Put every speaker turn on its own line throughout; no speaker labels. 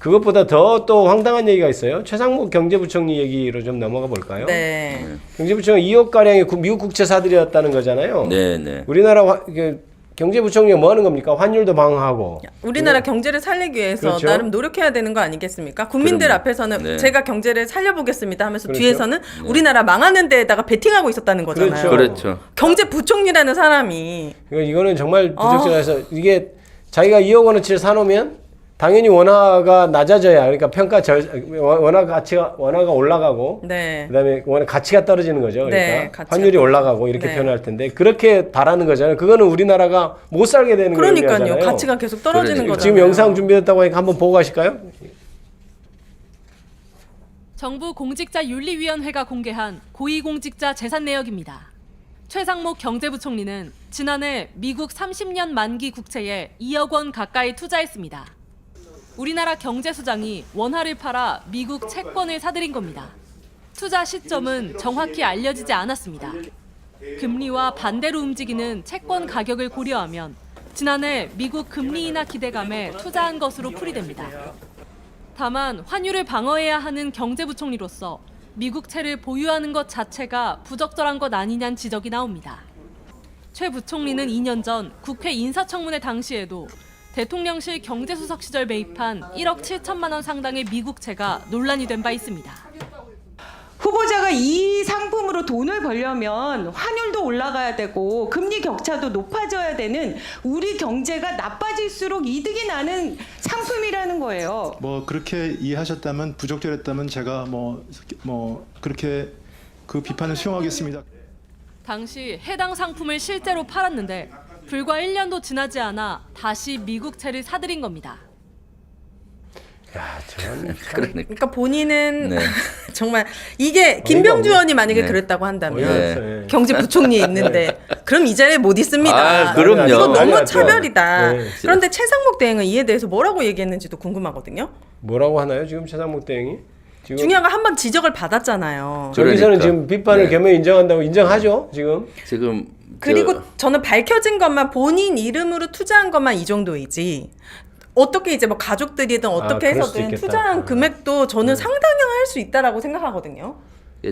그것보다 더 또 황당한 얘기가 있어요. 최상목 경제부총리 얘기로 좀 넘어가 볼까요?
네.
경제부총리 2억 가량의 미국 국채 사들였다는 거잖아요.
네.
우리나라 경제부총리가 뭐 하는 겁니까? 환율도 방어하고.
우리나라 경제를 살리기 위해서
그렇죠.
나름 노력해야 되는 거 아니겠습니까? 국민들
그럼요.
앞에서는
네.
제가 경제를 살려보겠습니다 하면서
그렇죠.
뒤에서는 우리나라 망하는 데에다가 베팅하고 있었다는 거잖아요.
그렇죠.
경제부총리라는 사람이
이거는 정말 부적절해서 이게 자기가 2억 원어치를 사놓으면 당연히 원화가 낮아져야 그러니까 원화가 올라가고
네.
그다음에 원화 가치가 떨어지는 거죠. 그러니까
네, 가치가
환율이 올라가고 이렇게
네.
표현할 텐데 그렇게 바라는 거잖아요. 그거는 우리나라가 못 살게 되는 거예요.
그러니까요. 가치가 계속 떨어지는
그러니까.
거잖아요.
지금 영상 준비됐다고 하니까 한번 보고 가실까요?
정부 공직자윤리위원회가 공개한 고위공직자 재산 내역입니다. 최상목 경제부총리는 지난해 미국 30년 만기 국채에 2억 원 가까이 투자했습니다. 우리나라 경제수장이 원화를 팔아 미국 채권을 사들인 겁니다. 투자 시점은 정확히 알려지지 않았습니다. 금리와 반대로 움직이는 채권 가격을 고려하면 지난해 미국 금리 인하 기대감에 투자한 것으로 풀이됩니다. 다만 환율을 방어해야 하는 경제부총리로서 미국채를 보유하는 것 자체가 부적절한 것 아니냐는 지적이 나옵니다. 최 부총리는 2년 전 국회 인사청문회 당시에도 대통령실 경제수석 시절 매입한 1억 7천만 원 상당의 미국채가 논란이 된 바 있습니다.
후보자가 이 상품으로 돈을 벌려면 환율도 올라가야 되고 금리 격차도 높아져야 되는 우리 경제가 나빠질수록 이득이 나는 상품이라는 거예요.
뭐 그렇게 이해하셨다면 부적절했다면 제가 그렇게 그 비판을 수용하겠습니다.
당시 해당 상품을 실제로 팔았는데 불과 1년도 지나지 않아 다시 미국채를 사들인 겁니다.
야, 저는
그러니까 본인은
네.
정말 이게 김병주 의원이 만약에
네.
그랬다고 한다면
네.
경제부총리에 있는데 그럼 이 자리에 못 있습니다.
아, 그럼요.
이거
난리
너무
났죠.
차별이다.
네.
그런데 최상목 대행은 이에 대해서 뭐라고 얘기했는지도 궁금하거든요.
뭐라고 하나요? 지금 최상목 대행이? 지금
중요한 건 한 번 지적을 받았잖아요.
저기서는
그러니까.
지금 비판을
네.
겸해 인정한다고 인정하죠. 지금
그리고 저는 밝혀진 것만 본인 이름으로 투자한 것만 이 정도이지. 어떻게 이제 뭐 가족들이든 어떻게
그럴 수도
해서든
있겠다.
투자한 금액도 저는 상당할 수 있다라고 생각하거든요.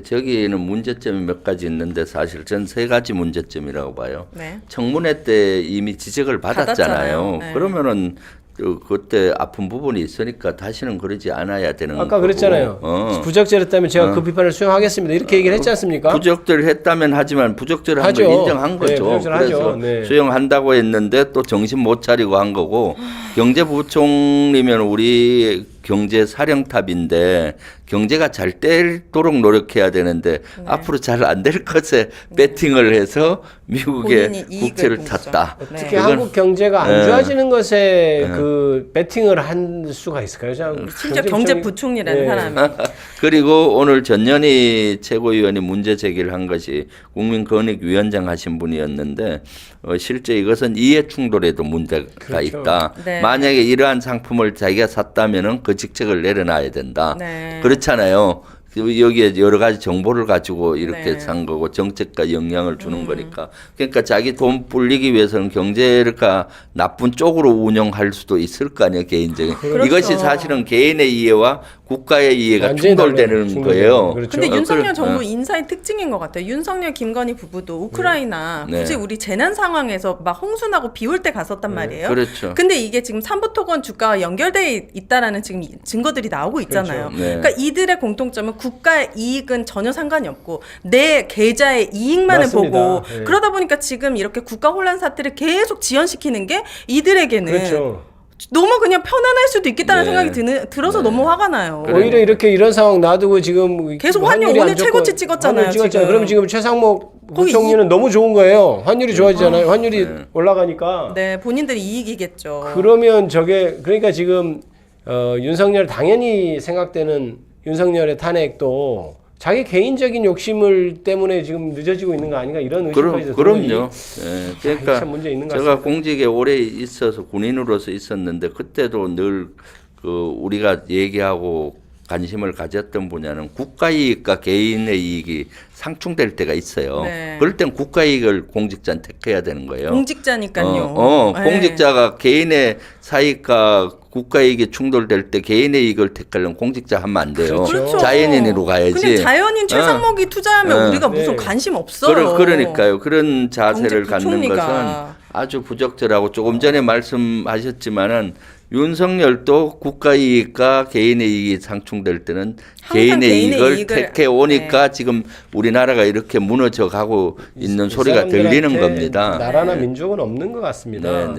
저기에는 문제점이 몇 가지 있는데 사실 전 세 가지 문제점이라고 봐요.
네.
청문회 때 이미 지적을 받았잖아요.
받았잖아요. 네.
그러면은 그때 아픈 부분이 있으니까 다시는 그러지 않아야 되는 거고.
아까 그랬잖아요. 부적절했다면 제가 그 비판을 수용하겠습니다. 이렇게 얘기를 했지 않습니까?
부적절했다면 하지만 부적절한
하죠.
걸 인정한
네,
거죠.
부적절하죠.
그래서
네.
수용한다고 했는데 또 정신 못 차리고 한 거고 경제부총리면 우리 경제 사령탑인데 경제가 잘 되도록 노력해야 되는데 앞으로 잘 안 될 것에 배팅을 해서 미국의
본인이 이익을
국채를
본 거죠.
탔다.
네.
특히
그건-
한국 경제가 안
네.
좋아지는 것에 그 배팅을 한 수가 있을까요?
심지어 경제부총리라는 사람이.
그리고 오늘 전현희 최고위원이 문제 제기를 한 것이 국민권익위원장 하신 분이었는데 실제 이것은 이해 충돌에도 문제가
그렇죠.
있다.
네.
만약에 이러한 상품을 자기가 샀다면은 그 직책을 내려놔야 된다.
네.
그렇잖아요. 여기에 여러 가지 정보를 가지고 이렇게
네.
산 거고 정책과 영향을 주는 거니까. 그러니까 자기 돈 불리기 위해서는 경제가 나쁜 쪽으로 운영할 수도 있을 거 아니에요, 개인적인.
그렇죠.
이것이 사실은 개인의 이해와 국가의 이해가
완전히
충돌되는
달라요.
거예요.
그렇죠.
근데 윤석열
그래-
정부
어.
인사의 특징인 것 같아요. 윤석열, 김건희 부부도 우크라이나
네.
굳이 우리 재난 상황에서 막 홍수나고 비 올 때 갔었단 말이에요.
그렇죠.
근데 이게 지금 삼부토건 주가와 연결돼 있다라는 지금 증거들이 나오고 있잖아요.
그렇죠. 네.
그러니까 이들의 공통점은 국가의 이익은 전혀 상관이 없고 내 계좌의 이익만을
맞습니다.
보고
네.
그러다 보니까 지금 이렇게 국가 혼란 사태를 계속 지연시키는 게 이들에게는
그렇죠.
너무 그냥 편안할 수도 있겠다는
네.
생각이 들어서 너무 화가 나요.
그래.
오히려 이렇게 이런 상황 놔두고 지금
계속 환율
환율이
오늘
안 좋고
최고치 찍었잖아요,
환율 찍었잖아요.
지금.
그럼 지금 최상목
거기
부총리는 너무 좋은 거예요. 환율이 좋아지잖아요. 환율이 올라가니까.
네, 본인들이 이익이겠죠.
그러면 그러니까 지금 윤석열 당연히 생각되는 윤석열의 탄핵도 자기 개인적인 욕심을 때문에 지금 늦어지고 있는 거 아닌가 이런 의심까지 들어요.
그럼요. 예, 그러니까
참 문제 있는 것
제가
같습니다.
공직에 오래 있어서 군인으로서 있었는데 그때도 늘 그 우리가 얘기하고 관심을 가졌던 분야는 국가 이익과 개인의 이익이 상충될 때가 있어요.
네.
그럴 땐 국가 이익을 공직자는 택해야 되는 거예요.
공직자니까요. 네.
공직자가 개인의 사익과 국가 이익이 충돌될 때 개인의 이익을 택하려면 공직자 하면 안 돼요.
그렇죠.
자연인으로 가야지.
근데 자연인 최상목이 투자하면 우리가 무슨
네.
관심 없어요.
그러니까요. 그런 자세를 갖는
경제부총리가.
것은 아주 부적절하고 조금 전에 말씀하셨지만은 윤석열도 국가 이익과 개인의 이익이 상충될 때는
항상
개인의 이익을
이익을-
택해 오니까 지금 우리나라가 이렇게 무너져 가고 있는 소리가 들리는 겁니다.
나라나 민족은 없는 것 같습니다.
네, 네.